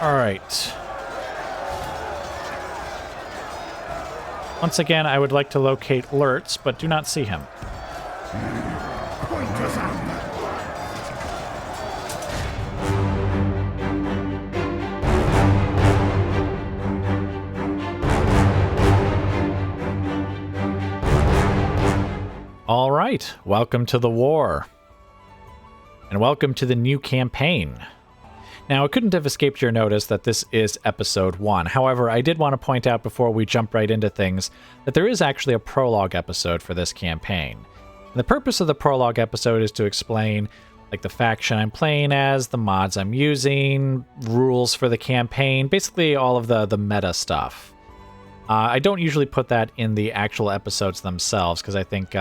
All right. Once again, I would like to locate Lurtz, but do not see him. All right, welcome to the war. And welcome to the new campaign. Now, it couldn't have escaped your notice that this is episode 1. However, I did want to point out before we jump right into things that there is actually a prologue episode for this campaign. And the purpose of the prologue episode is to explain like the faction I'm playing as, the mods I'm using, rules for the campaign, basically all of the meta stuff. I don't usually put that in the actual episodes themselves because I think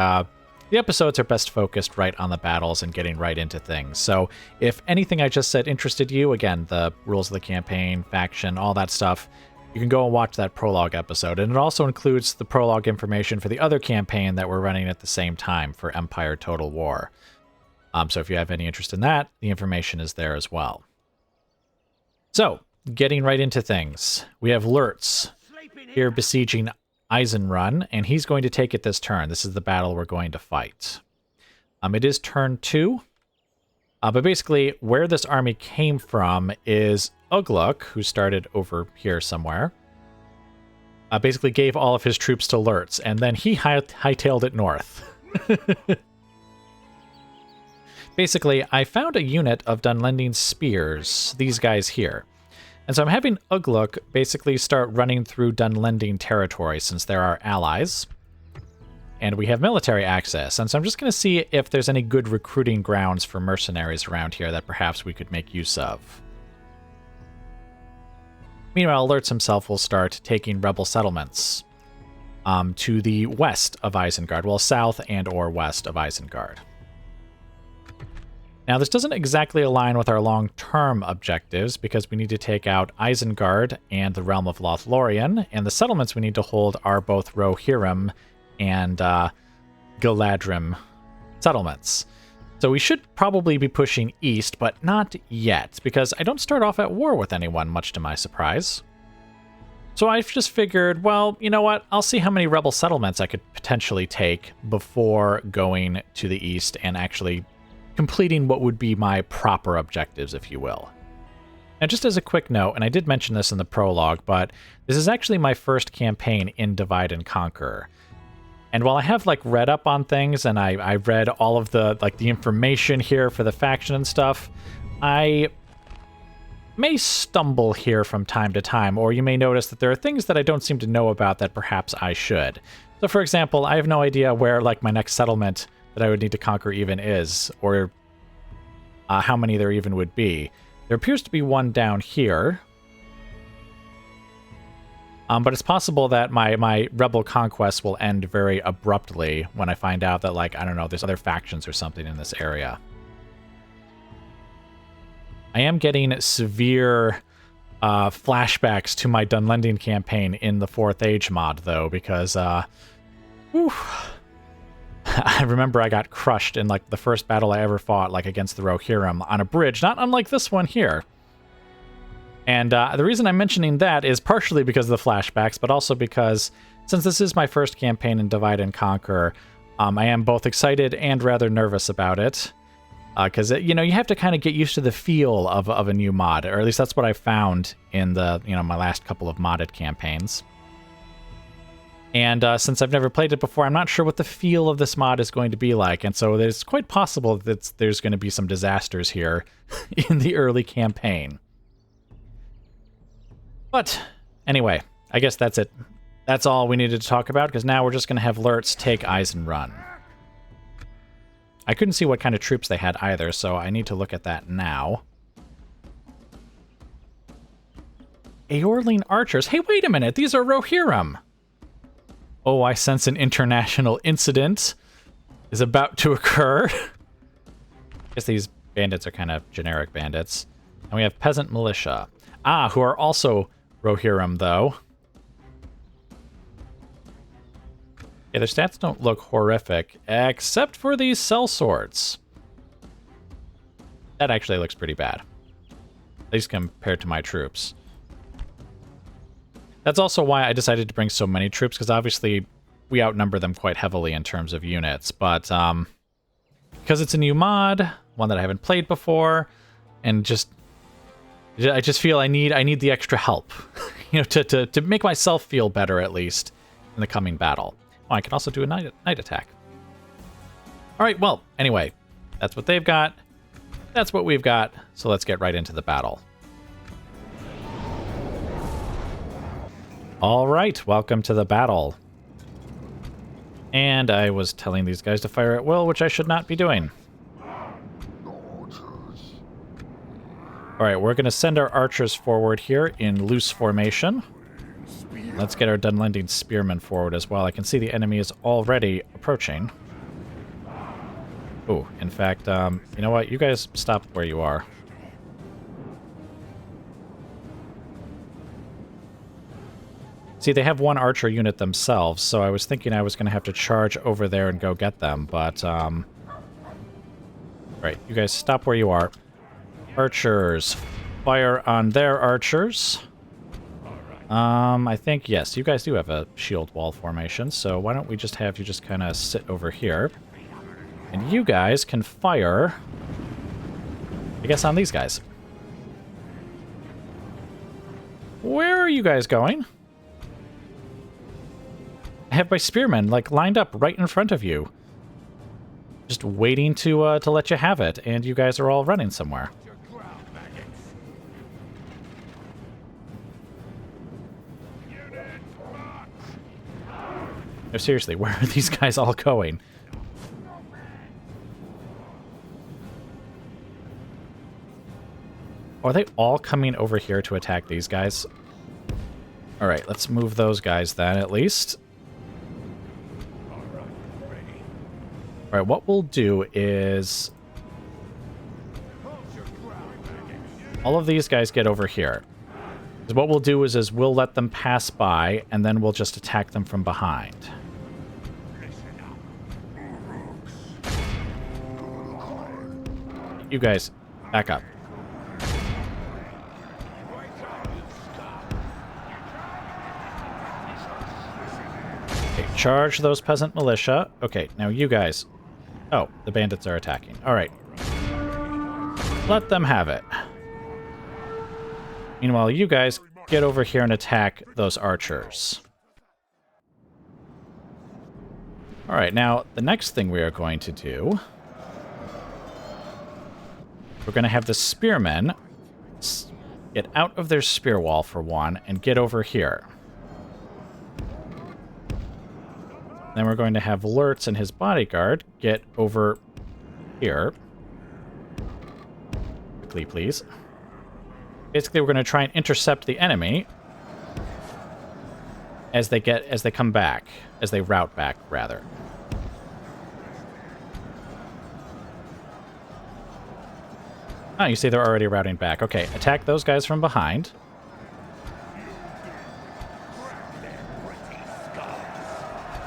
the episodes are best focused right on the battles and getting right into things. So if anything I just said interested you, again, the rules of the campaign, faction, all that stuff, you can go and watch that prologue episode. And it also includes the prologue information for the other campaign that we're running at the same time for Empire Total War. So if you have any interest in that, the information is there as well. So, getting right into things. We have Lurtz here besieging Isenrun, and he's going to take it this turn. This is the battle we're going to fight. It is turn 2, but basically where this army came from is Ugluk, who started over here somewhere, basically gave all of his troops to Lurtz, and then he hightailed it north. Basically, I found a unit of Dunlending spears, these guys here. And so I'm having Ugluk basically start running through Dunlending territory since there are allies. And we have military access. And so I'm just going to see if there's any good recruiting grounds for mercenaries around here that perhaps we could make use of. Meanwhile, Lurtz himself will start taking rebel settlements to the west of Isengard. Well, south and or west of Isengard. Now, this doesn't exactly align with our long-term objectives because we need to take out Isengard and the realm of Lothlorien, and the settlements we need to hold are both Rohirrim and Galadrim settlements. So we should probably be pushing east, but not yet, because I don't start off at war with anyone, much to my surprise. So I've just figured, well, you know what? I'll see how many rebel settlements I could potentially take before going to the east and actually completing what would be my proper objectives, if you will. Now, just as a quick note, and I did mention this in the prologue, but this is actually my first campaign in Divide and Conquer. And while I have read up on things and I read all of the the information here for the faction and stuff, I may stumble here from time to time, or you may notice that there are things that I don't seem to know about that perhaps I should. So, for example, I have no idea where my next settlement that I would need to conquer even is, or how many there even would be. There appears to be one down here. But it's possible that my rebel conquest will end very abruptly when I find out that, I don't know, there's other factions or something in this area. I am getting severe flashbacks to my Dunlending campaign in the 4th Age mod, though, because, I remember I got crushed in the first battle I ever fought against the Rohirrim on a bridge, not unlike this one here. And the reason I'm mentioning that is partially because of the flashbacks, but also because since this is my first campaign in Divide and Conquer, I am both excited and rather nervous about it. Because, you have to kind of get used to the feel of a new mod, or at least that's what I found in the, my last couple of modded campaigns. And since I've never played it before, I'm not sure what the feel of this mod is going to be like. And so it's quite possible that there's going to be some disasters here in the early campaign. But anyway, I guess that's it. That's all we needed to talk about, because now we're just going to have Lurtz take Isenrun. I couldn't see what kind of troops they had either, so I need to look at that now. Eorling archers. Hey, wait a minute. These are Rohirrim. Oh, I sense an international incident is about to occur. I guess these bandits are kind of generic bandits. And we have peasant militia. Who are also Rohirrim, though. Yeah, their stats don't look horrific, except for these sellswords. That actually looks pretty bad. At least compared to my troops. That's also why I decided to bring so many troops, because obviously we outnumber them quite heavily in terms of units. But because it's a new mod, one that I haven't played before, and I just feel I need the extra help, you know, to make myself feel better at least in the coming battle. Oh, I can also do a night attack. All right, well, anyway, that's what they've got. That's what we've got. So let's get right into the battle. All right, welcome to the battle. And I was telling these guys to fire at will, which I should not be doing. All right, we're going to send our archers forward here in loose formation. Let's get our Dunlending spearmen forward as well. I can see the enemy is already approaching. Oh, in fact, you know what? You guys stop where you are. See, they have one archer unit themselves, so I was thinking I was going to have to charge over there and go get them, but, right, you guys stop where you are. Archers, fire on their archers. I think, yes, you guys do have a shield wall formation, so why don't we just have you just kind of sit over here. And you guys can fire, I guess, on these guys. Where are you guys going? I have my spearmen, like, lined up right in front of you. Just waiting to let you have it, and you guys are all running somewhere. No, seriously, where are these guys all going? Are they all coming over here to attack these guys? Alright, let's move those guys then, at least. Alright, what we'll do is... all of these guys get over here. What we'll do is we'll let them pass by, and then we'll just attack them from behind. You guys, back up. Okay, charge those peasant militia. Okay, now you guys. Oh, the bandits are attacking. All right. Let them have it. Meanwhile, you guys get over here and attack those archers. All right, now the next thing we are going to do... we're going to have the spearmen get out of their spear wall for one and get over here. Then we're going to have Lurtz and his bodyguard get over here. Quickly, please. Basically, we're going to try and intercept the enemy as they come back, as they route back, rather. Oh, you see they're already routing back. Okay, attack those guys from behind.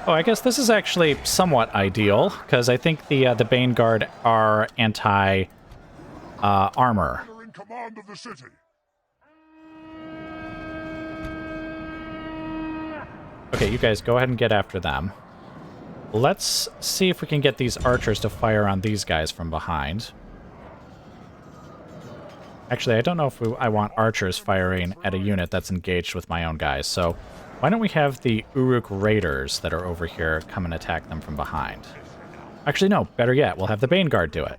Oh, I guess this is actually somewhat ideal, because I think the Baneguard are anti-armor. Okay, you guys go ahead and get after them. Let's see if we can get these archers to fire on these guys from behind. Actually, I don't know if I want archers firing at a unit that's engaged with my own guys, so why don't we have the Uruk Raiders that are over here come and attack them from behind? Actually, no, better yet, we'll have the Baneguard do it.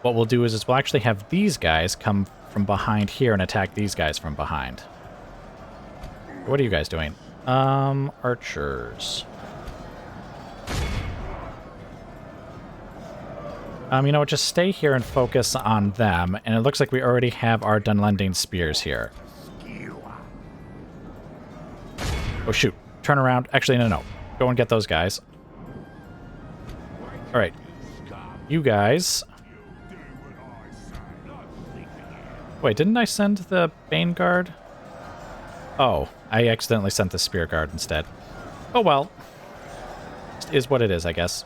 What we'll do is we'll actually have these guys come from behind here and attack these guys from behind. What are you guys doing? Archers. You know what, just stay here and focus on them, and it looks like we already have our Dunlending spears here. Oh shoot, turn around. Actually, no. Go and get those guys. Alright. You guys. Wait, didn't I send the Baneguard? Oh, I accidentally sent the Spear Guard instead. Oh well. It is what it is, I guess.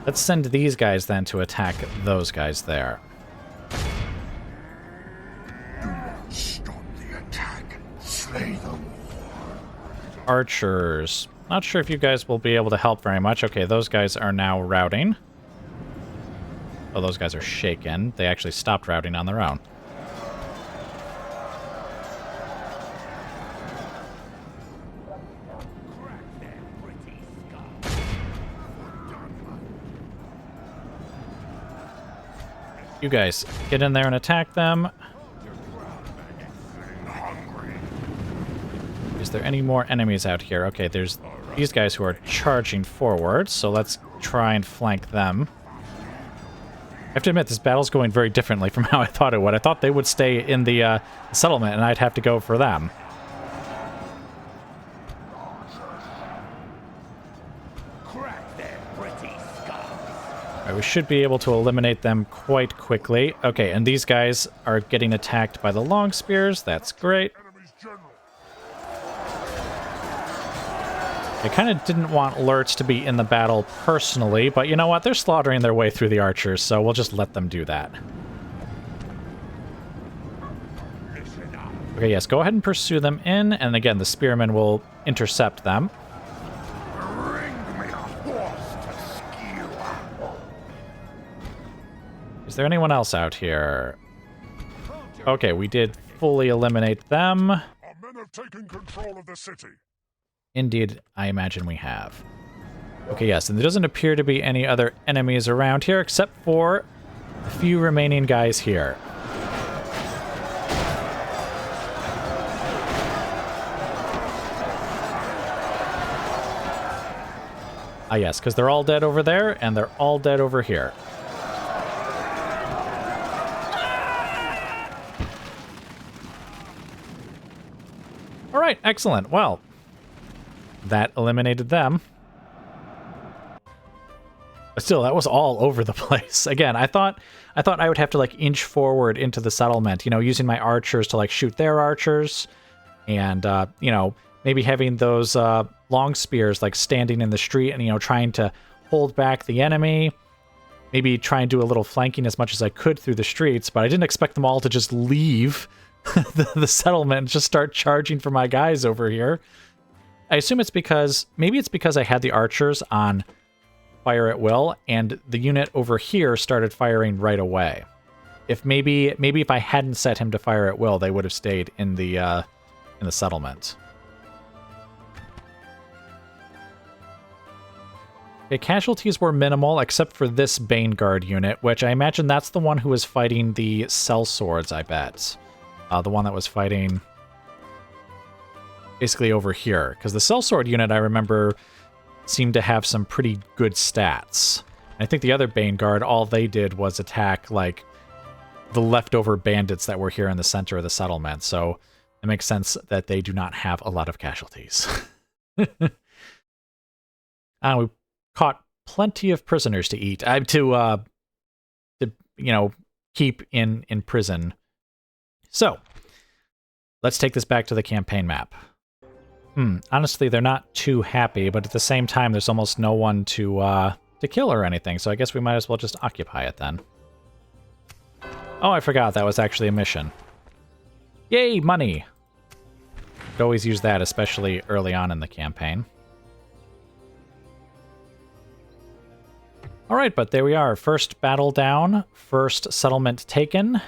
Let's send these guys then to attack those guys there. Do not stop the attack. Slay them. Archers. Not sure if you guys will be able to help very much. Okay, those guys are now routing. Oh, those guys are shaken. They actually stopped routing on their own. You guys, get in there and attack them. Is there any more enemies out here? Okay, there's these guys who are charging forward, so let's try and flank them. I have to admit, this battle's going very differently from how I thought it would. I thought they would stay in the settlement, and I'd have to go for them. Alright, we should be able to eliminate them quite quickly. Okay, and these guys are getting attacked by the long spears. That's great. I kind of didn't want Lurtz to be in the battle personally, but you know what? They're slaughtering their way through the archers, so we'll just let them do that. Okay, yes, go ahead and pursue them in, and again, the spearmen will intercept them. Is there anyone else out here? Okay, we did fully eliminate them. Our men have taken control of the city. Indeed, I imagine we have. Okay, yes, and there doesn't appear to be any other enemies around here except for a few remaining guys here. Ah, yes, because they're all dead over there, and they're all dead over here. All right, excellent. Well, that eliminated them. But still, that was all over the place. Again, I thought I would have to like inch forward into the settlement, you know, using my archers to like shoot their archers, and you know, maybe having those long spears like standing in the street and, you know, trying to hold back the enemy. Maybe try and do a little flanking as much as I could through the streets, but I didn't expect them all to just leave the settlement and just start charging for my guys over here. I assume it's because, maybe it's because I had the archers on fire at will, and the unit over here started firing right away. If maybe if I hadn't set him to fire at will, they would have stayed in the settlement. Okay, casualties were minimal except for this Baneguard unit, which I imagine that's the one who was fighting the sellswords, I bet. The one that was fighting basically over here, because the sellsword unit, I remember, seemed to have some pretty good stats. And I think the other Baneguard, all they did was attack, like, the leftover bandits that were here in the center of the settlement, so it makes sense that they do not have a lot of casualties. We caught plenty of prisoners to eat, to you know, keep in prison. So, let's take this back to the campaign map. Honestly, they're not too happy, but at the same time, there's almost no one to kill or anything, so I guess we might as well just occupy it then. Oh, I forgot that was actually a mission. Yay, money! Could always use that, especially early on in the campaign. Alright, but there we are. First battle down, first settlement taken.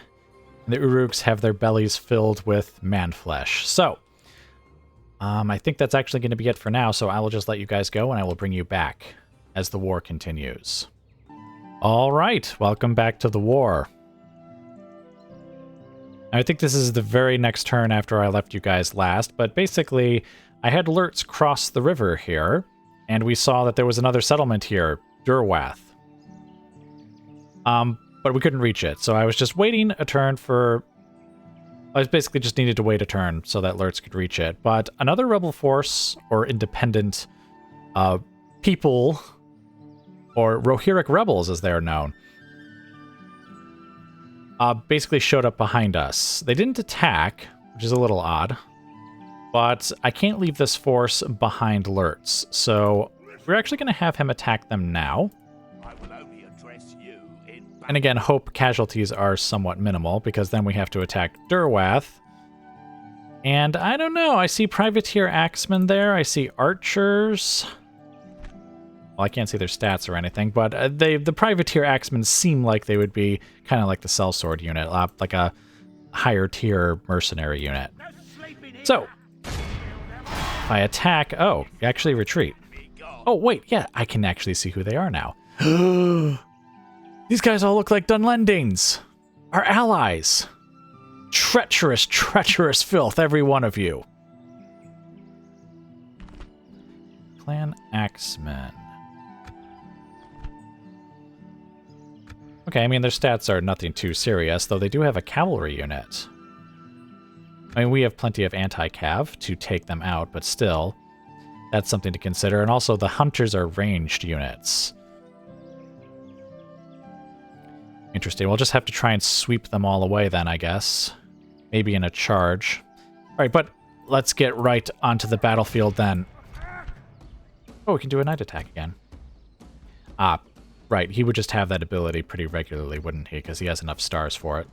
The Uruks have their bellies filled with man-flesh. So, I think that's actually going to be it for now, so I will just let you guys go, and I will bring you back as the war continues. Alright, welcome back to the war. I think this is the very next turn after I left you guys last, but basically, I had Lurtz cross the river here, and we saw that there was another settlement here, Derwath. But we couldn't reach it, so I was just waiting a turn for... I basically just needed to wait a turn so that Lurtz could reach it. But another rebel force, or independent people, or Rohirric rebels as they're known, basically showed up behind us. They didn't attack, which is a little odd, but I can't leave this force behind Lurtz, so we're actually going to have him attack them now. I will And again, hope casualties are somewhat minimal, because then we have to attack Derwath. And I don't know, I see Privateer Axemen there, I see Archers. Well, I can't see their stats or anything, but the Privateer Axemen seem like they would be kind of like the Sellsword unit, like a higher tier mercenary unit. So, if I attack... Oh, actually retreat. Oh, wait, yeah, I can actually see who they are now. These guys all look like Dunlendings. Our allies. Treacherous, treacherous filth, every one of you. Clan Axemen. Okay, I mean, their stats are nothing too serious, though they do have a cavalry unit. I mean, we have plenty of anti-cav to take them out, but still, that's something to consider. And also, the hunters are ranged units. Interesting. We'll just have to try and sweep them all away then, I guess. Maybe in a charge. All right, but let's get right onto the battlefield then. Oh, we can do a night attack again. Ah, right. He would just have that ability pretty regularly, wouldn't he? Because he has enough stars for it.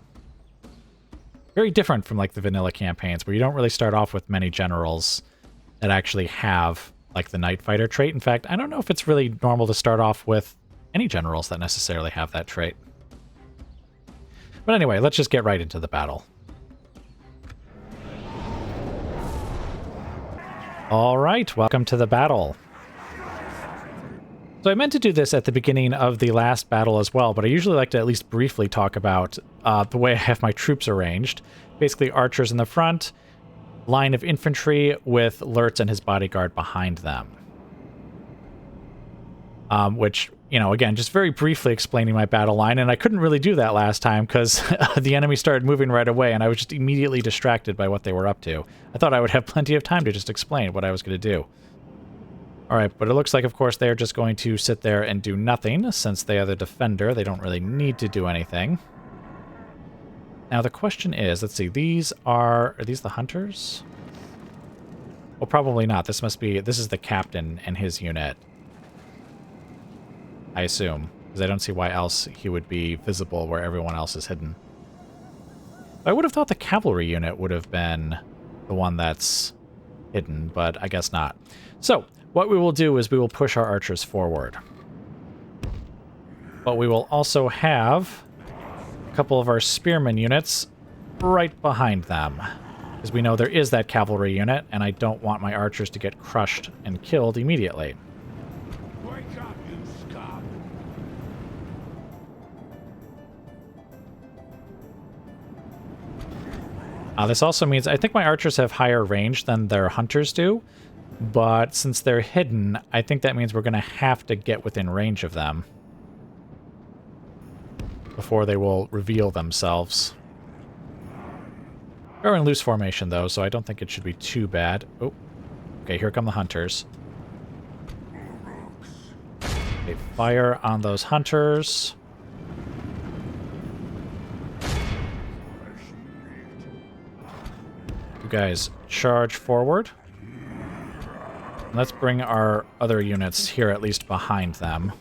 Very different from, like, the vanilla campaigns, where you don't really start off with many generals that actually have, like, the Night Fighter trait. In fact, I don't know if it's really normal to start off with any generals that necessarily have that trait. But anyway, let's just get right into the battle. All right, welcome to the battle. So I meant to do this at the beginning of the last battle as well, but I usually like to at least briefly talk about the way I have my troops arranged. Basically, archers in the front, line of infantry with Lurtz and his bodyguard behind them. Which, you know, again, just very briefly explaining my battle line, and I couldn't really do that last time because the enemy started moving right away, and I was just immediately distracted by what they were up to. I thought I would have plenty of time to just explain what I was going to do. Alright, but it looks like, of course, they're just going to sit there and do nothing. Since they are the defender, they don't really need to do anything. Now, the question is, let's see, are these the hunters? Well, probably not. This is the captain and his unit. I assume, because I don't see why else he would be visible where everyone else is hidden. I would have thought the cavalry unit would have been the one that's hidden, but I guess not. So, what we will do is we will push our archers forward. But we will also have a couple of our spearmen units right behind them. Because we know there is that cavalry unit, and I don't want my archers to get crushed and killed immediately. Wake up, you scum! This also means I think my archers have higher range than their hunters do. But since they're hidden, I think that means we're going to have to get within range of them before they will reveal themselves. They're in loose formation, though, so I don't think it should be too bad. Oh, okay, here come the hunters. They fire on those hunters. You guys charge forward. Let's bring our other units here, at least behind them.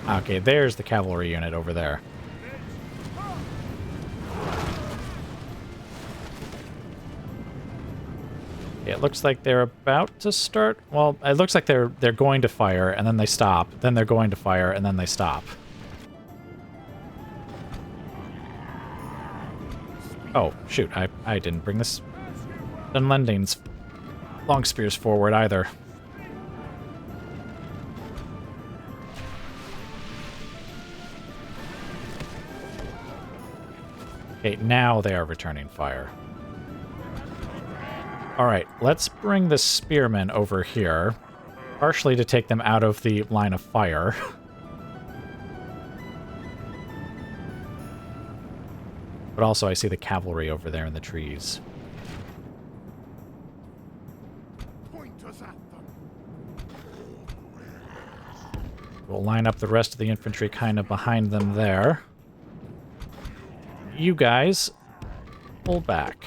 Okay, there's the cavalry unit over there. It looks like they're about to start. Well, it looks like they're going to fire, and then they stop. Then they're going to fire, and then they stop. Oh, shoot, I didn't bring this Dunlending's long spears forward either. Okay, now they are returning fire. Alright, let's bring the spearmen over here, partially to take them out of the line of fire. But also I see the cavalry over there in the trees. Point us at them. We'll line up the rest of the infantry kind of behind them there. You guys, pull back.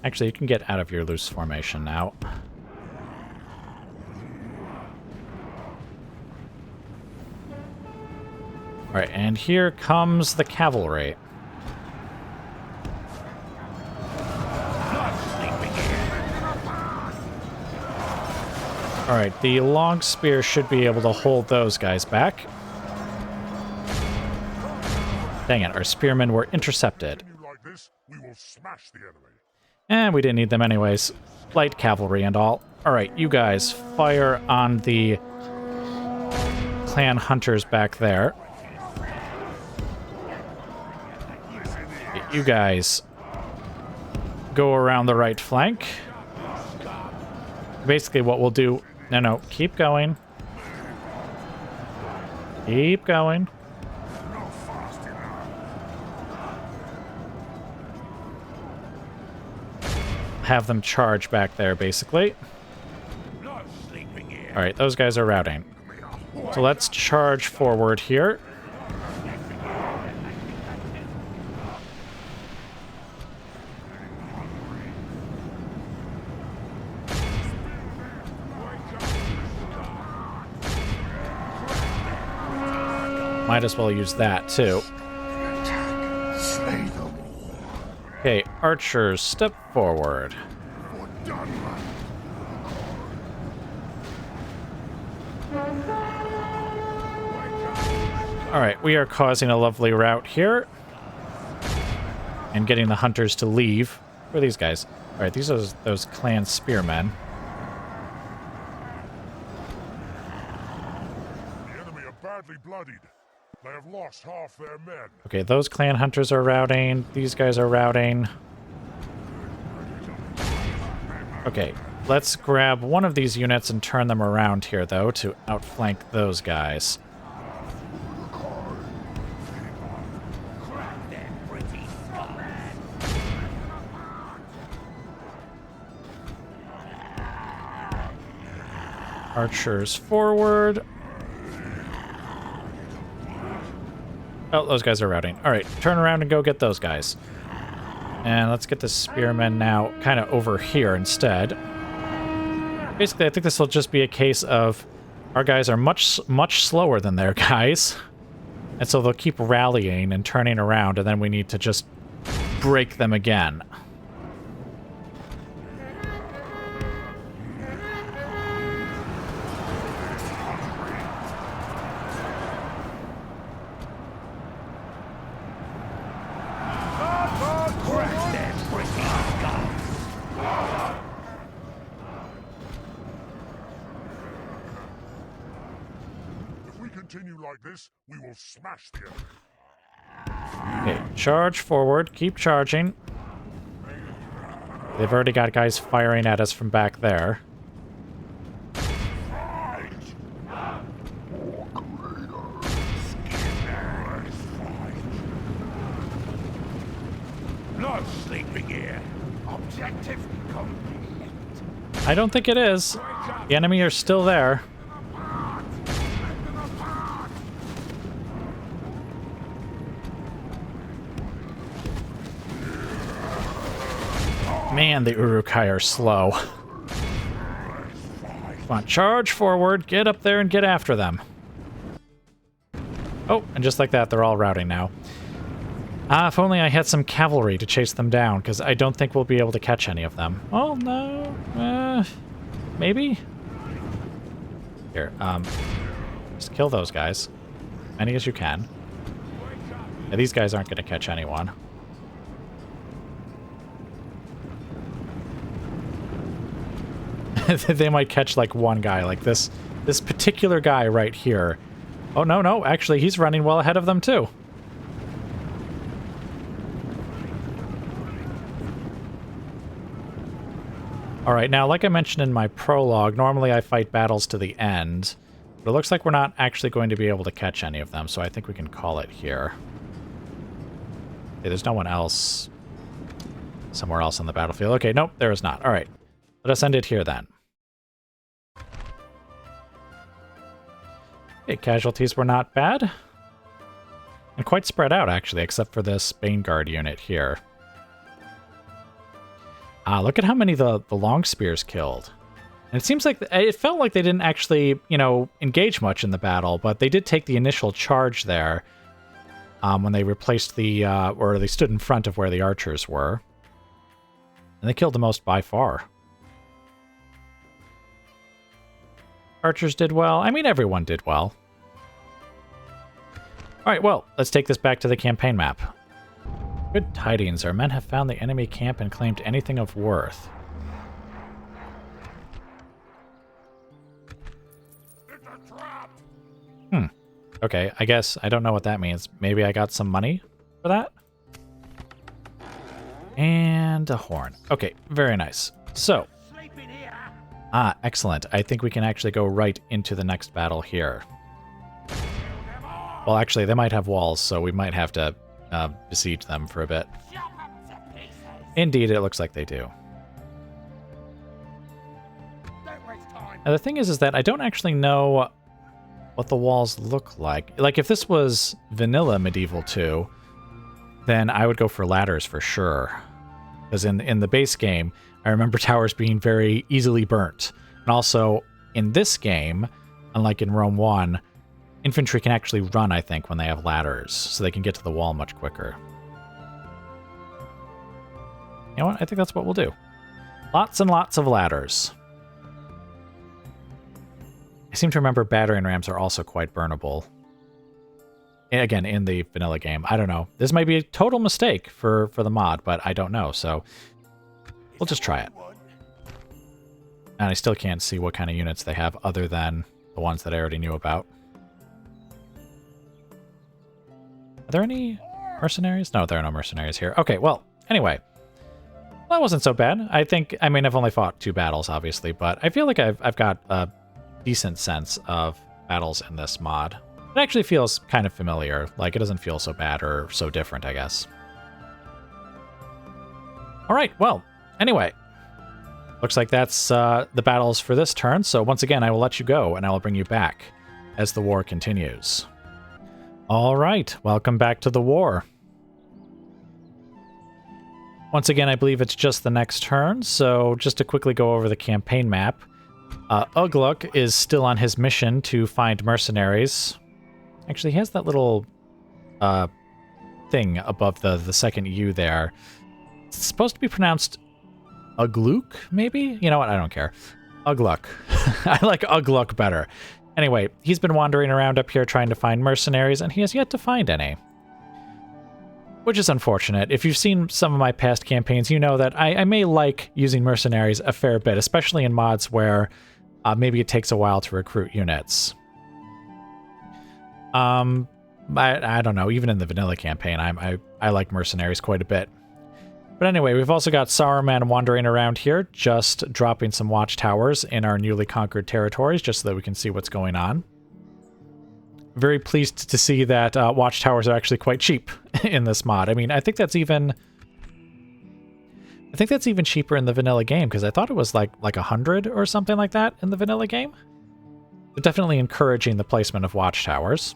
Actually, you can get out of your loose formation now. Alright, and here comes the cavalry. Alright, the long spear should be able to hold those guys back. Dang it, our spearmen were intercepted. And we didn't need them anyways. Light cavalry and all. Alright, you guys, fire on the clan hunters back there. You guys go around the right flank. Basically what we'll do... No, keep going. Keep going. Have them charge back there, basically. Alright, those guys are routing. So let's charge forward here. Might as well use that, too. Okay, archers, step forward. Alright, we are causing a lovely rout here. And getting the hunters to leave. Who are these guys? Alright, these are those clan spearmen. The enemy are badly bloodied. They have lost half their men. Okay, those clan hunters are routing. These guys are routing. Okay, let's grab one of these units and turn them around here, though, to outflank those guys. Archers forward. Oh, those guys are routing. All right, turn around and go get those guys. And let's get the spearmen now kind of over here instead. Basically, I think this will just be a case of our guys are much slower than their guys. And so they'll keep rallying and turning around, and then we need to just break them again. Continue like this, we will smash the enemy. Okay, charge forward. Keep charging. They've already got guys firing at us from back there. No sleeping here. Objective complete. I don't think it is. The enemy are still there. Man, the Uruk-hai are slow. Come on, charge forward, get up there and get after them. Oh, and just like that, they're all routing now. If only I had some cavalry to chase them down, because I don't think we'll be able to catch any of them. Oh, no. Maybe? Here, just kill those guys. Many as you can. Yeah, these guys aren't going to catch anyone. They might catch like one guy, like this particular guy right here. Oh, no, actually, he's running well ahead of them, too. Alright, now, like I mentioned in my prologue, normally I fight battles to the end, but it looks like we're not actually going to be able to catch any of them, so I think we can call it here. Okay, there's no one else somewhere else on the battlefield. Okay, nope, there is not. Alright, let us end it here then. Okay, casualties were not bad. And quite spread out, actually, except for this Isengard unit here. Ah, look at how many the long spears killed. And it seems like it felt like they didn't actually, engage much in the battle, but they did take the initial charge there when they replaced or they stood in front of where the archers were. And they killed the most by far. Archers did well. I mean, everyone did well. All right, well, let's take this back to the campaign map. Good tidings. Our men have found the enemy camp and claimed anything of worth. Okay, I guess I don't know what that means. Maybe I got some money for that? And a horn. Okay, very nice. So, excellent. I think we can actually go right into the next battle here. Well, actually, they might have walls, so we might have to besiege them for a bit. Indeed, it looks like they do. Now, the thing is that I don't actually know what the walls look like. Like, if this was vanilla Medieval 2, then I would go for ladders for sure. Because in the base game, I remember towers being very easily burnt. And also, in this game, unlike in Rome 1, infantry can actually run, I think, when they have ladders, so they can get to the wall much quicker. You know what? I think that's what we'll do. Lots and lots of ladders. I seem to remember battering rams are also quite burnable. Again, in the vanilla game. I don't know. This might be a total mistake for the mod, but I don't know, so we'll just try it. And I still can't see what kind of units they have other than the ones that I already knew about. Are there any mercenaries? No, there are no mercenaries here. Okay, well, anyway. That wasn't so bad. I mean, I've only fought 2 battles, obviously, but I feel like I've got a decent sense of battles in this mod. It actually feels kind of familiar. Like, it doesn't feel so bad or so different, I guess. All right, well, anyway. Looks like that's the battles for this turn, so once again, I will let you go, and I will bring you back as the war continues. All right, welcome back to the war. Once again, I believe it's just the next turn, so just to quickly go over the campaign map. Ugluk is still on his mission to find mercenaries. Actually, he has that little thing above the second U there. It's supposed to be pronounced Ugluk, maybe? You know what? I don't care. Ugluk. I like Ugluk better. Anyway, he's been wandering around up here trying to find mercenaries, and he has yet to find any. Which is unfortunate. If you've seen some of my past campaigns, you know that I may like using mercenaries a fair bit, especially in mods where maybe it takes a while to recruit units. I don't know, even in the vanilla campaign, I like mercenaries quite a bit. But anyway, we've also got Saruman wandering around here, just dropping some watchtowers in our newly conquered territories, just so that we can see what's going on. Very pleased to see that watchtowers are actually quite cheap in this mod. I mean, I think that's even cheaper in the vanilla game, because I thought it was like 100 or something like that in the vanilla game. But definitely encouraging the placement of watchtowers.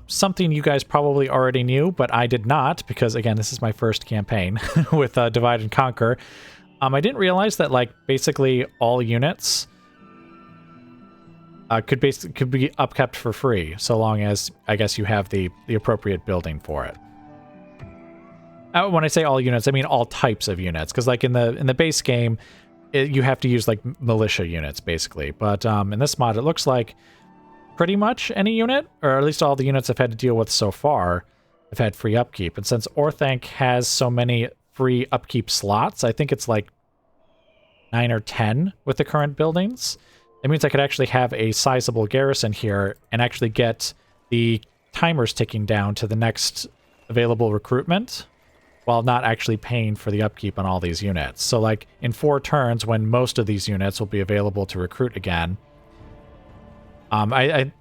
Something you guys probably already knew, but I did not, because again, this is my first campaign with Divide and Conquer. I didn't realize that basically all units could be upkept for free, so long as I guess you have the appropriate building for it. When I say all units, I mean all types of units, because in the base game, you have to use militia units basically. But in this mod, it looks like pretty much any unit, or at least all the units I've had to deal with so far, have had free upkeep. And since Orthanc has so many free upkeep slots, I think it's 9 or 10 with the current buildings. It means I could actually have a sizable garrison here and actually get the timers ticking down to the next available recruitment while not actually paying for the upkeep on all these units. So in 4 turns, when most of these units will be available to recruit again,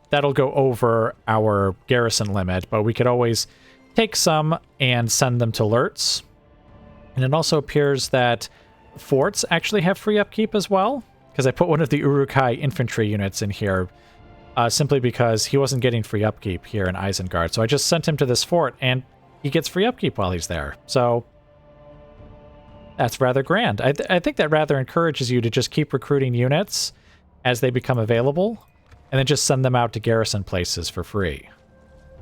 that'll go over our garrison limit, but we could always take some and send them to Lurtz. And it also appears that forts actually have free upkeep as well, because I put one of the Uruk-hai infantry units in here simply because he wasn't getting free upkeep here in Isengard. So I just sent him to this fort, and he gets free upkeep while he's there. So That's rather grand. I think that rather encourages you to just keep recruiting units as they become available, and then just send them out to garrison places for free.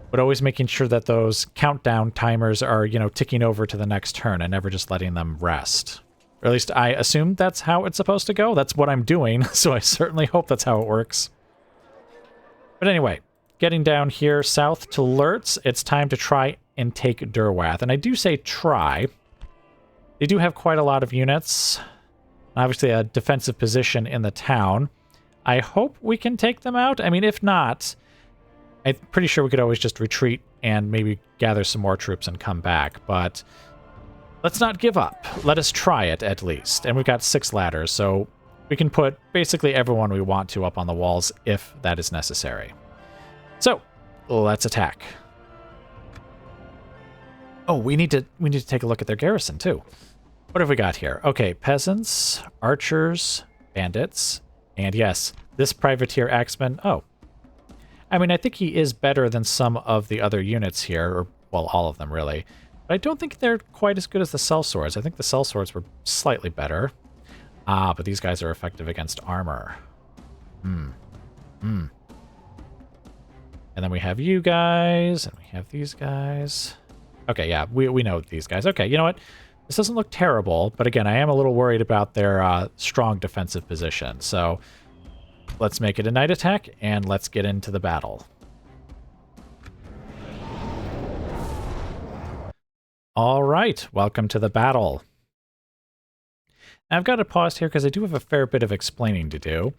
But always making sure that those countdown timers are, you know, ticking over to the next turn and never just letting them rest. Or at least I assume that's how it's supposed to go. That's what I'm doing, so I certainly hope that's how it works. But anyway, getting down here south to Lurtz, it's time to try and take Derwath. And I do say try. They do have quite a lot of units. Obviously a defensive position in the town. I hope we can take them out. I mean, if not, I'm pretty sure we could always just retreat and maybe gather some more troops and come back. But let's not give up. Let us try it at least. And we've got 6 ladders, so we can put basically everyone we want to up on the walls if that is necessary. So let's attack. Oh, we need to take a look at their garrison too. What have we got here? Okay, peasants, archers, bandits, and yes, this privateer axeman. Oh, I mean, I think he is better than some of the other units here, or well, all of them really. But I don't think they're quite as good as the sellswords. I think the sellswords were slightly better. Ah, but these guys are effective against armor. And then we have you guys, and we have these guys. Okay, yeah, we know these guys. Okay, you know what? This doesn't look terrible, but again, I am a little worried about their strong defensive position. So let's make it a night attack, and let's get into the battle. All right, welcome to the battle. Now, I've got to pause here because I do have a fair bit of explaining to do.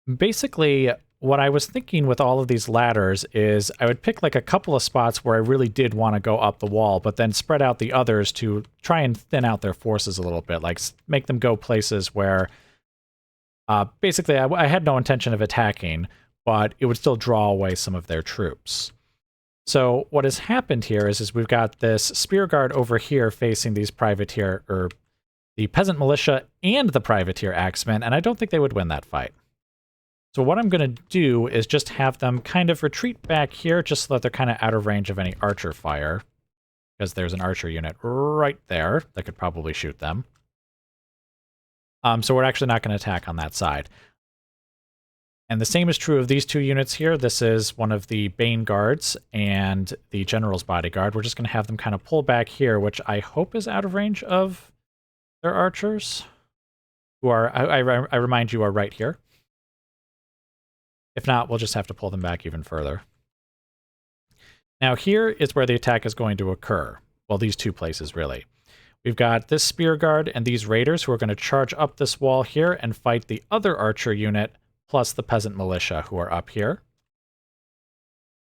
Basically, what I was thinking with all of these ladders is I would pick like a couple of spots where I really did want to go up the wall, but then spread out the others to try and thin out their forces a little bit, like make them go places where basically I had no intention of attacking, but it would still draw away some of their troops. So what has happened here is we've got this spear guard over here facing these privateer, or the peasant militia and the privateer axemen, and I don't think they would win that fight. So what I'm going to do is just have them kind of retreat back here just so that they're kind of out of range of any archer fire, because there's an archer unit right there that could probably shoot them. So we're actually not going to attack on that side. And the same is true of these 2 units here. This is one of the Bane guards and the General's bodyguard. We're just going to have them kind of pull back here, which I hope is out of range of their archers, who are, I remind you, are right here. If not, we'll just have to pull them back even further. Now here is where the attack is going to occur. Well, these 2 places, really. We've got this spear guard and these raiders who are going to charge up this wall here and fight the other archer unit, plus the peasant militia who are up here.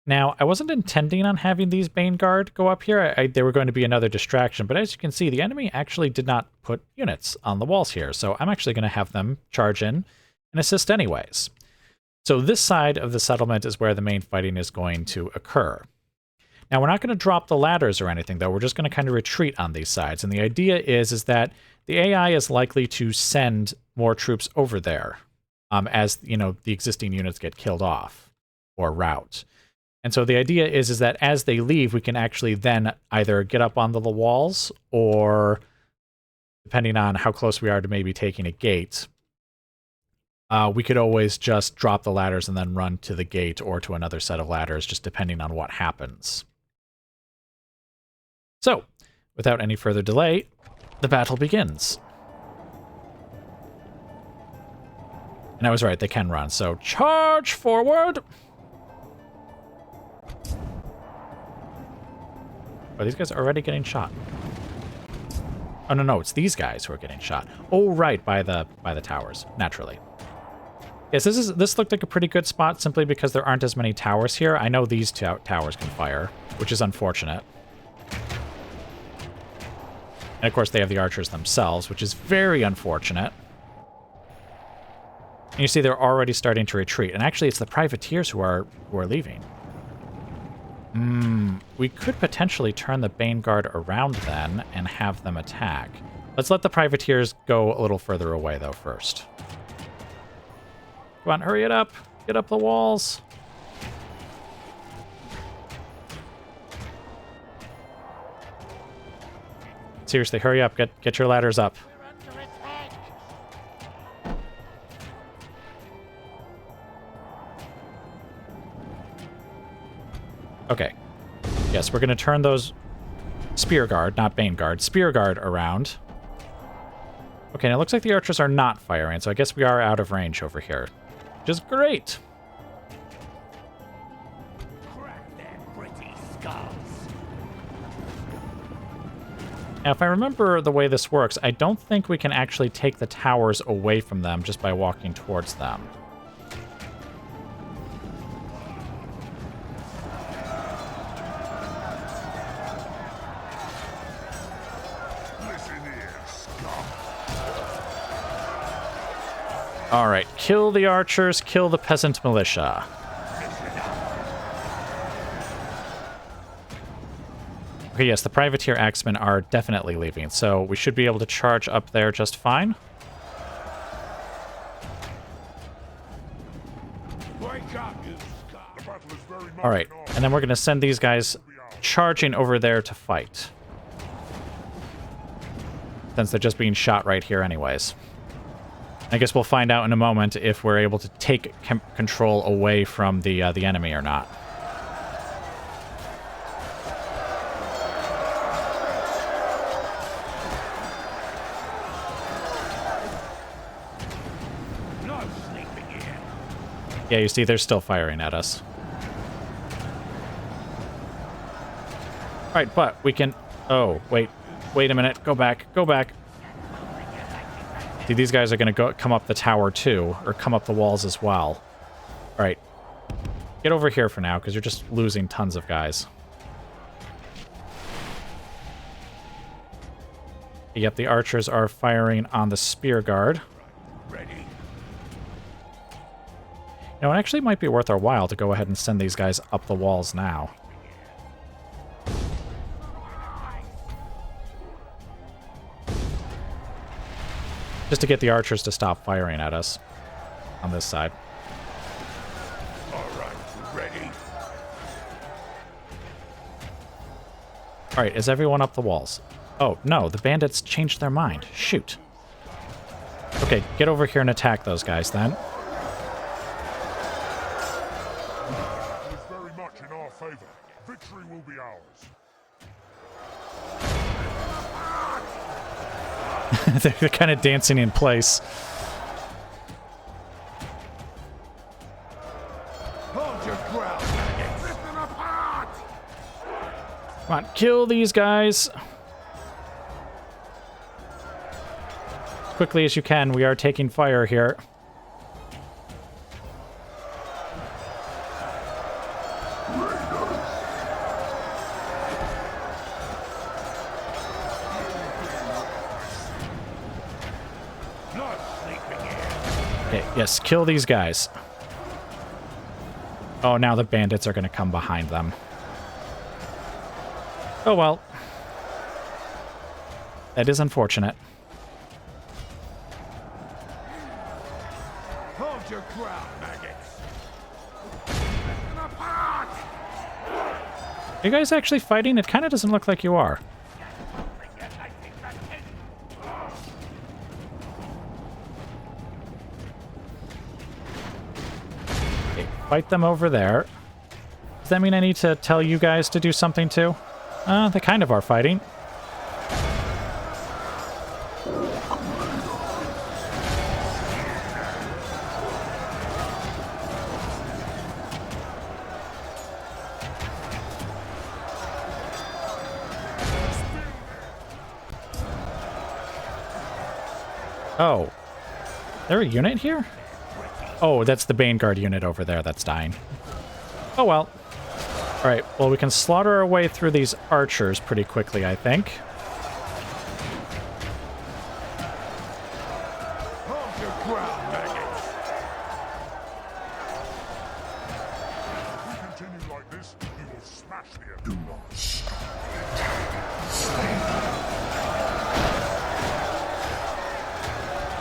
Now, I wasn't intending on having these Bane Guard go up here. They were going to be another distraction, but as you can see, the enemy actually did not put units on the walls here, so I'm actually going to have them charge in and assist anyways. So this side of the settlement is where the main fighting is going to occur. Now, we're not going to drop the ladders or anything, though. We're just going to kind of retreat on these sides. And the idea is that the AI is likely to send more troops over there as, you know, the existing units get killed off or rout. And so the idea is that as they leave, we can actually then either get up onto the walls or, depending on how close we are to maybe taking a gate, we could always just drop the ladders and then run to the gate or to another set of ladders, just depending on what happens. So, without any further delay, the battle begins. And I was right, they can run, so charge forward! Are these guys already getting shot? Oh, no, it's these guys who are getting shot. Oh, right, by the towers, naturally. Yes, this looked like a pretty good spot simply because there aren't as many towers here. I know these towers can fire, which is unfortunate. And of course, they have the archers themselves, which is very unfortunate. And you see they're already starting to retreat. And actually, it's the privateers who are leaving. We could potentially turn the Bane Guard around then and have them attack. Let's let the privateers go a little further away, though, first. Come on, hurry it up. Get up the walls. Seriously, hurry up. Get your ladders up. Okay. Yes, we're going to turn those Spear Guard, not Bane Guard, Spear Guard around. Okay, now it looks like the archers are not firing, so I guess we are out of range over here. Which is great. Crack their pretty skulls. Now, if I remember the way this works, I don't think we can actually take the towers away from them just by walking towards them. All right, kill the archers, kill the peasant militia. Okay, yes, the privateer axemen are definitely leaving, so we should be able to charge up there just fine. All right, and then we're going to send these guys charging over there to fight, since they're just being shot right here anyways. I guess we'll find out in a moment if we're able to take control away from the enemy or not. No sleeping here. Yeah, you see, they're still firing at us. All right, but we can... Oh, wait a minute. Go back. See, these guys are going to come up the tower too, or come up the walls as well. All right. Get over here for now, because you're just losing tons of guys. Yep, the archers are firing on the spear guard. Ready. Now, it actually might be worth our while to go ahead and send these guys up the walls now. Just to get the archers to stop firing at us on this side. All right, ready. All right, is everyone up the walls? Oh, no, the bandits changed their mind. Shoot. Okay, get over here and attack those guys then. It is very much in our favor. Victory will be ours. They're kind of dancing in place. Hold your ground, maggots. Rip them apart. Come on, kill these guys. As quickly as you can, we are taking fire here. Okay, yes, kill these guys. Oh, now the bandits are going to come behind them. Oh, well. That is unfortunate. Hold your ground, maggots. Rip them apart. Are you guys actually fighting? It kind of doesn't look like you are. Okay, fight them over there. Does that mean I need to tell you guys to do something too? They kind of are fighting. Oh. Is there a unit here? Oh, that's the Baneguard unit over there that's dying. Oh well. Alright, well we can slaughter our way through these archers pretty quickly, I think. Hold your ground, maggots. If we continue like this, we will smash the enemy. Do not stop.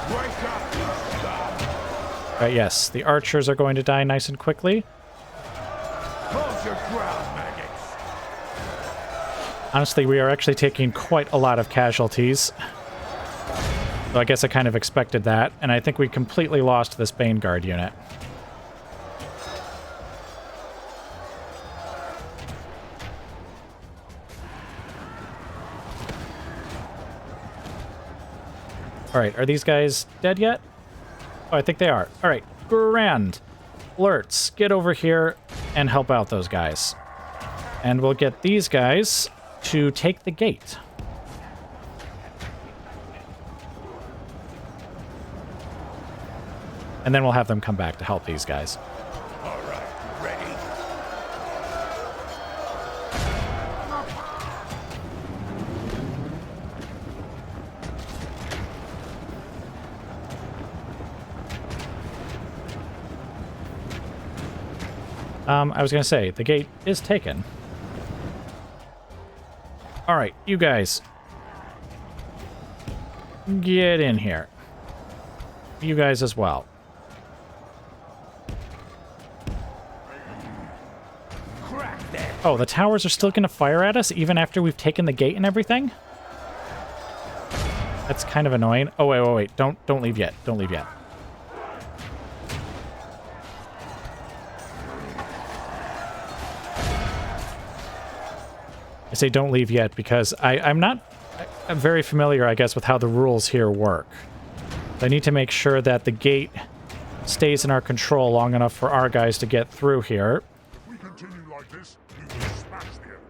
Wake up, you scum. Yes, the archers are going to die nice and quickly. Hold your ground, maggots. Honestly, we are actually taking quite a lot of casualties. So I guess I kind of expected that, and I think we completely lost this Guard unit. Alright, are these guys dead yet? Oh, I think they are. Alright, grand. Alerts, get over here and help out those guys. And we'll get these guys to take the gate. And then we'll have them come back to help these guys. All right, ready? I was going to say, the gate is taken. All right, you guys. Get in here. You guys as well. Oh, the towers are still going to fire at us even after we've taken the gate and everything? That's kind of annoying. Oh, wait. Don't leave yet. Don't leave yet. I say don't leave yet because I'm very familiar, I guess, with how the rules here work. I need to make sure that the gate stays in our control long enough for our guys to get through here. If we continue like this, we will smash the enemy.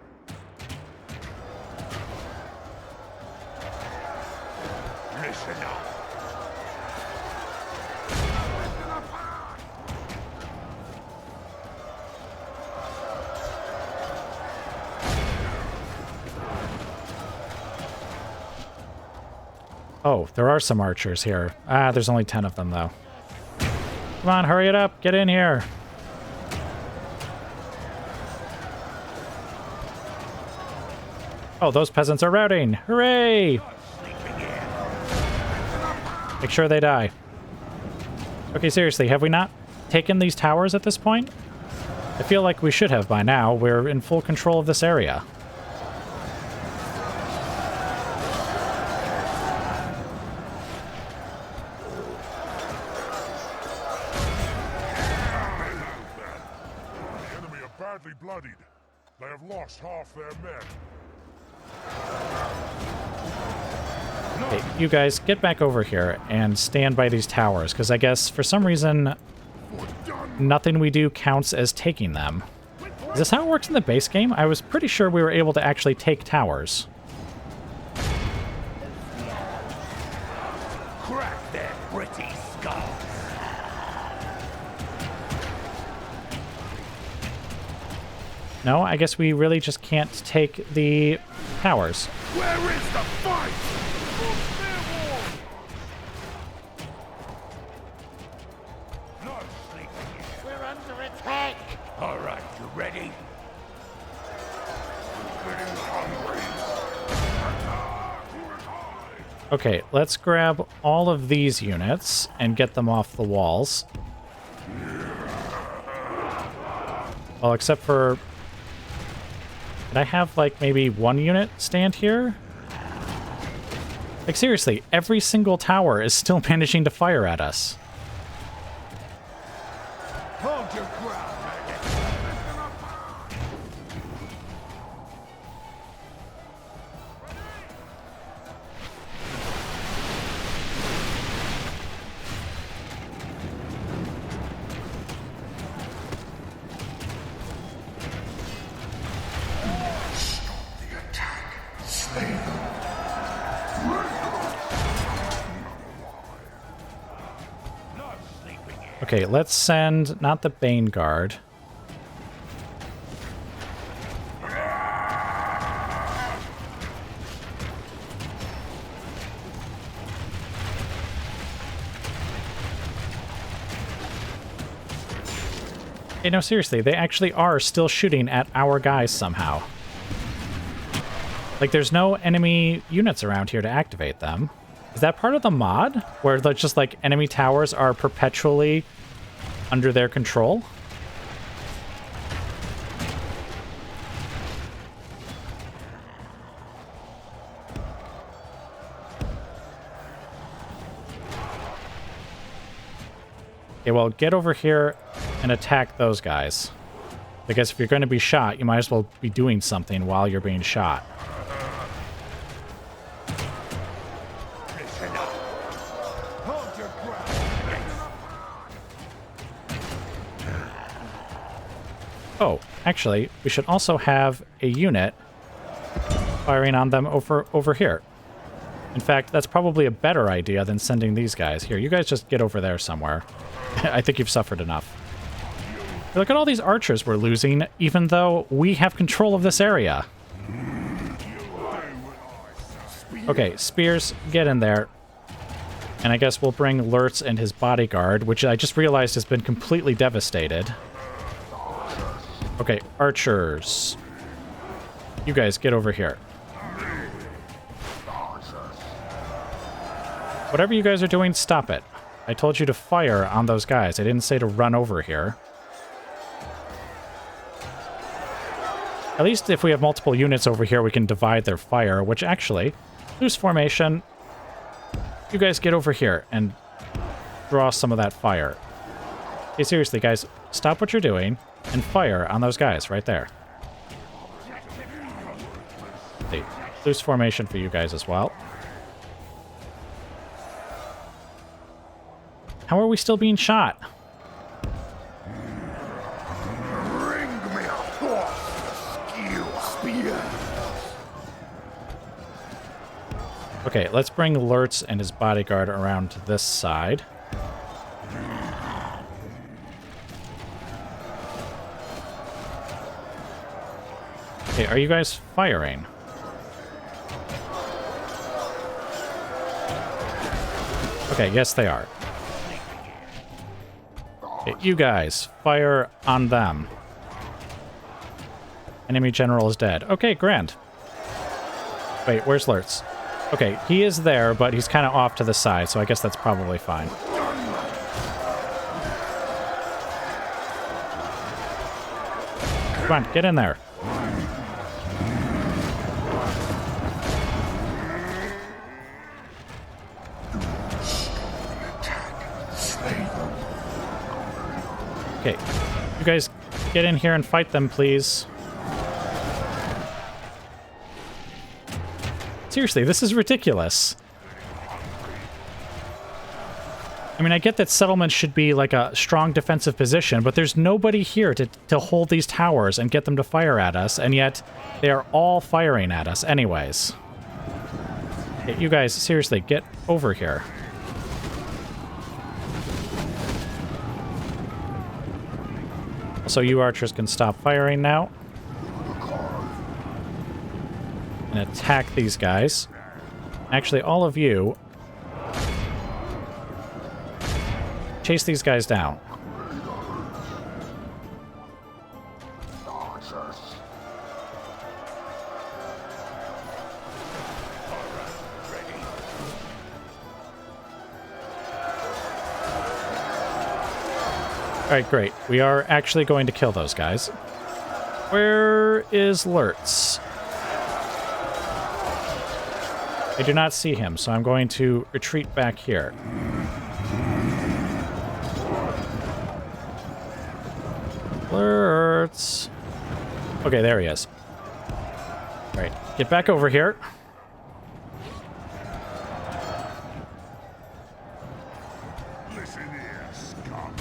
Listen up. Oh, there are some archers here. Ah, there's only 10 of them, though. Come on, hurry it up. Get in here. Oh, those peasants are routing. Hooray! Make sure they die. Okay, seriously, have we not taken these towers at this point? I feel like we should have by now. We're in full control of this area. The enemy are badly bloodied. They have lost half their men. Okay, you guys, get back over here and stand by these towers, because I guess for some reason nothing we do counts as taking them. Is this how it works in the base game? I was pretty sure we were able to actually take towers. Crack their pretty skulls. No, I guess we really just can't take the towers. Where is the fight? No sleeping here. We're under attack! All right, you ready? Getting hungry. Okay, let's grab all of these units and get them off the walls. Well, except for... Did I have, like, maybe one unit stand here? Like, seriously, every single tower is still managing to fire at us. Hold your ground, maggot. The attack. Slay them. No sleeping here. Okay, let's send not the Guard. Hey, no, seriously, they actually are still shooting at our guys somehow. Like, there's no enemy units around here to activate them. Is that part of the mod? Where, just, like, enemy towers are perpetually under their control? Okay, well, get over here and attack those guys. Because if you're going to be shot, you might as well be doing something while you're being shot. Oh, actually, we should also have a unit firing on them over here. In fact, that's probably a better idea than sending these guys. Here, you guys just get over there somewhere. I think you've suffered enough. Look at all these archers we're losing, even though we have control of this area. Okay, spears, get in there. And I guess we'll bring Lurtz and his bodyguard, which I just realized has been completely devastated. Okay, archers. You guys, get over here. Whatever you guys are doing, stop it. I told you to fire on those guys. I didn't say to run over here. At least if we have multiple units over here, we can divide their fire, which actually, loose formation. You guys get over here and draw some of that fire. Okay, seriously, guys, stop what you're doing and fire on those guys right there. See, loose formation for you guys as well. How are we still being shot? Okay, let's bring Lurtz and his bodyguard around to this side. Okay, are you guys firing? Okay, yes they are. Okay, you guys, fire on them. Enemy general is dead. Okay, grand. Wait, where's Lurtz? Okay, he is there, but he's kind of off to the side, so I guess that's probably fine. Come on, get in there. Okay, you guys get in here and fight them, please. Seriously, this is ridiculous. I mean, I get that settlements should be like a strong defensive position, but there's nobody here to hold these towers and get them to fire at us, and yet they are all firing at us anyways. Okay, you guys, seriously, get over here. So you archers can stop firing now. And attack these guys. Actually, all of you chase these guys down. Alright, great. We are actually going to kill those guys. Where is Lurtz? I do not see him, so I'm going to retreat back here. Lurtz. Okay, there he is. Alright, get back over here. Listen here, scum.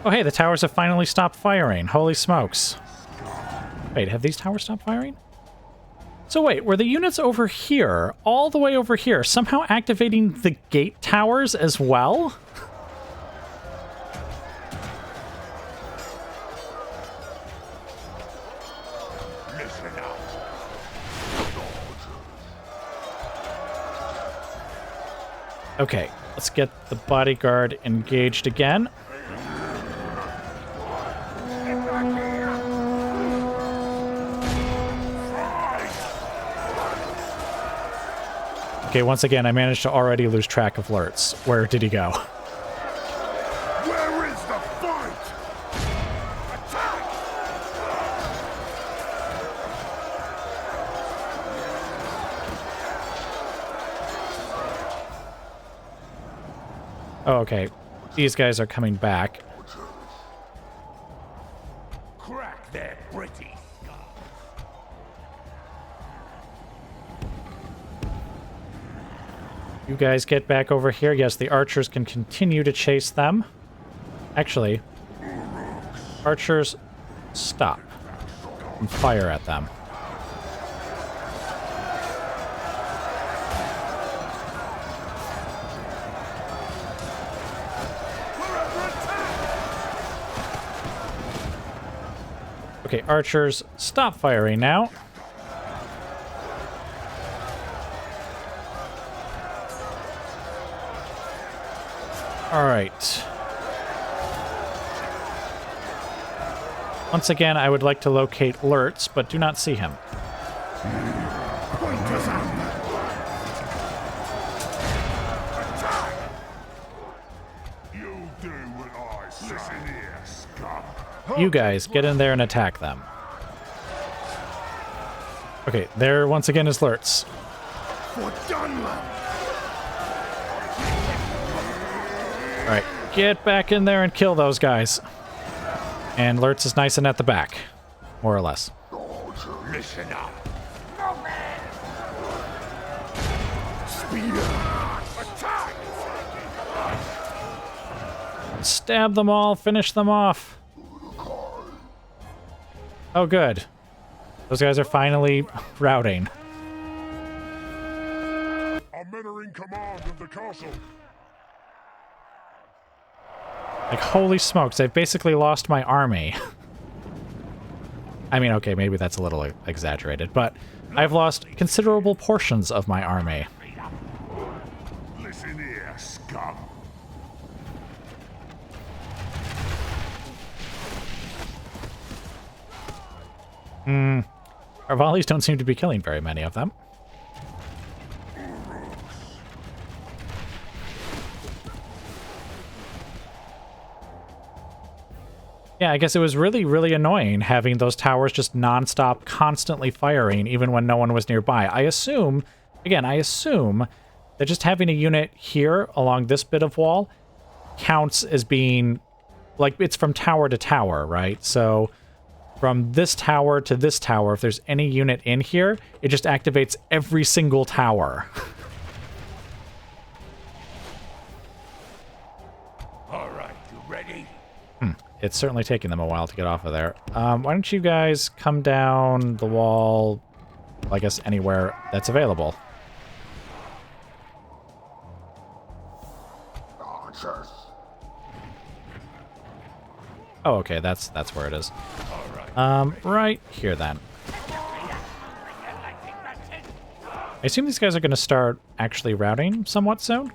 Oh, hey, the towers have finally stopped firing. Holy smokes. Wait, have these towers stopped firing? So wait, were the units over here, all the way over here, somehow activating the gate towers as well? Listen out. Okay, let's get the bodyguard engaged again. Okay, once again, I managed to already lose track of Lurtz. Where did he go? Where is the fight? Attack! Oh, okay. These guys are coming back. Crack their pretty skull. You guys get back over here. Yes, the archers can continue to chase them. Actually, archers, stop and fire at them. Okay, archers, stop firing now. All right. Once again, I would like to locate Lurtz, but do not see him. Pointers up. Attack. You do what I say. Listen here, scum. You guys, get in there and attack them. Okay, there once again is Lurtz. For Dunlop. All right, get back in there and kill those guys. And Lurtz is nice and at the back, more or less. Listen up. Spear. Attack. Stab them all, finish them off. Oh, good. Those guys are finally routing. Our men are in command of the castle. Like, holy smokes, I've basically lost my army. I mean, okay, maybe that's a little exaggerated, but I've lost considerable portions of my army. Listen here, scum. Our volleys don't seem to be killing very many of them. Yeah, I guess it was really, really annoying having those towers just nonstop, constantly firing, even when no one was nearby. I assume that just having a unit here along this bit of wall counts as being, like, it's from tower to tower, right? So from this tower to this tower, if there's any unit in here, it just activates every single tower. All right, you ready? It's certainly taking them a while to get off of there. Why don't you guys come down the wall, I guess anywhere that's available. Archers. Oh, okay, that's where it is. All right. Right here then. I assume these guys are going to start actually routing somewhat soon.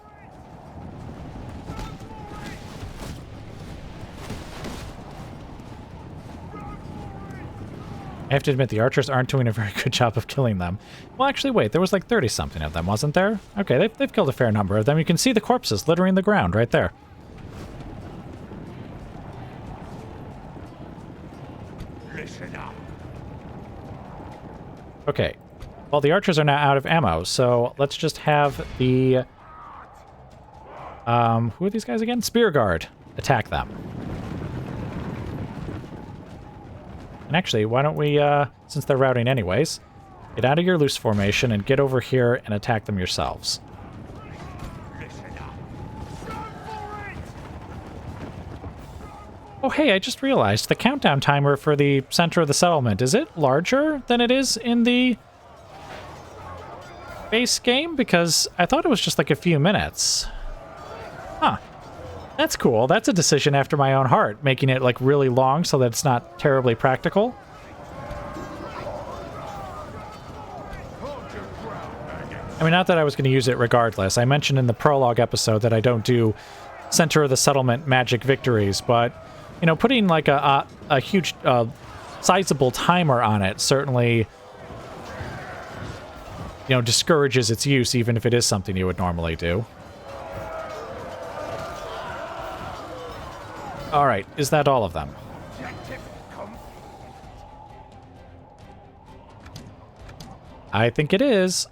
I have to admit, the archers aren't doing a very good job of killing them. Well, actually, wait, there was like 30-something of them, wasn't there? Okay, they've killed a fair number of them. You can see the corpses littering the ground right there. Listen up. Okay, well, the archers are now out of ammo, so let's just have the... who are these guys again? Spear Guard. Attack them. And actually, why don't we, since they're routing anyways, get out of your loose formation and get over here and attack them yourselves. Listen up. Oh, hey, I just realized the countdown timer for the center of the settlement, is it larger than it is in the base game? Because I thought it was just like a few minutes. Huh. That's cool. That's a decision after my own heart, making it like really long so that it's not terribly practical. I mean, not that I was going to use it regardless. I mentioned in the prologue episode that I don't do center of the settlement magic victories, but, you know, putting like a huge, sizable timer on it certainly, you know, discourages its use, even if it is something you would normally do. All right, is that all of them? I think it is.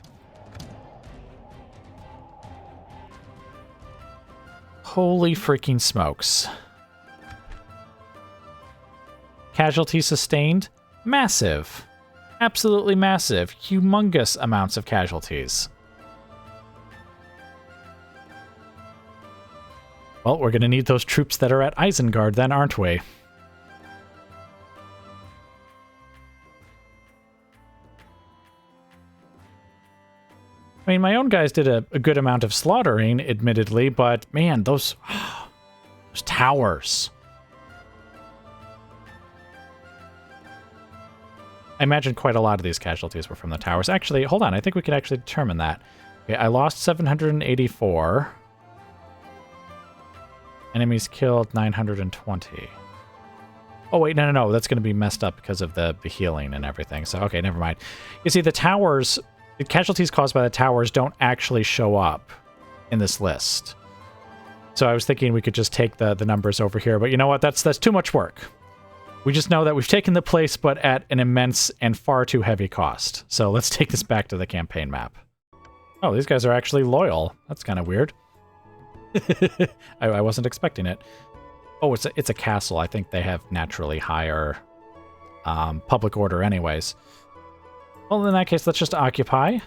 Holy freaking smokes. Casualties sustained? Massive. Absolutely massive. Humongous amounts of casualties. Well, we're going to need those troops that are at Isengard then, aren't we? I mean, my own guys did a good amount of slaughtering, admittedly, but man, those towers. I imagine quite a lot of these casualties were from the towers. Actually, hold on, I think we can actually determine that. Okay, I lost 784. Enemies killed 920. Oh, wait, no, that's going to be messed up because of the healing and everything. So, okay, never mind. You see, the towers, the casualties caused by the towers don't actually show up in this list. So I was thinking we could just take the numbers over here, but you know what? That's too much work. We just know that we've taken the place, but at an immense and far too heavy cost. So let's take this back to the campaign map. Oh, these guys are actually loyal. That's kind of weird. I wasn't expecting it. Oh, it's a castle. I think they have naturally higher public order anyways. Well, in that case, let's just occupy.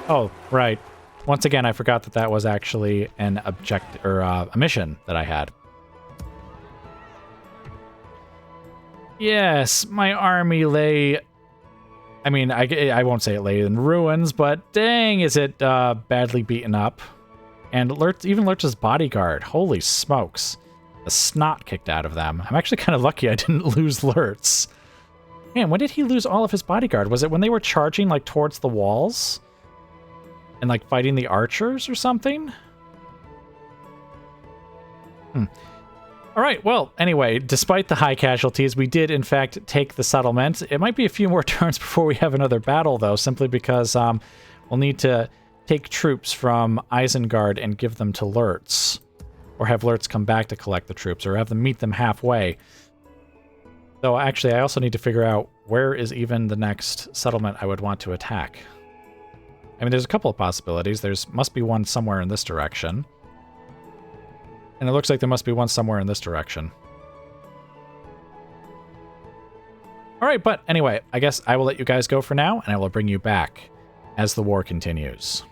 Oh, right. Once again, I forgot that was actually an object or a mission that I had. Yes, my army lay... I mean, I won't say it lay in ruins, but dang, is it badly beaten up. And even Lurch's bodyguard, holy smokes. The snot kicked out of them. I'm actually kind of lucky I didn't lose Lurtz. Man, when did he lose all of his bodyguard? Was it when they were charging, like, towards the walls? And, like, fighting the archers or something? All right, well, anyway, despite the high casualties, we did, in fact, take the settlement. It might be a few more turns before we have another battle, though, simply because we'll need to take troops from Isengard and give them to Lurtz. Or have Lurtz come back to collect the troops, or have them meet them halfway. Though, actually, I also need to figure out where is even the next settlement I would want to attack. I mean, there's a couple of possibilities. Must be one somewhere in this direction. And it looks like there must be one somewhere in this direction. All right, but anyway, I guess I will let you guys go for now, and I will bring you back as the war continues.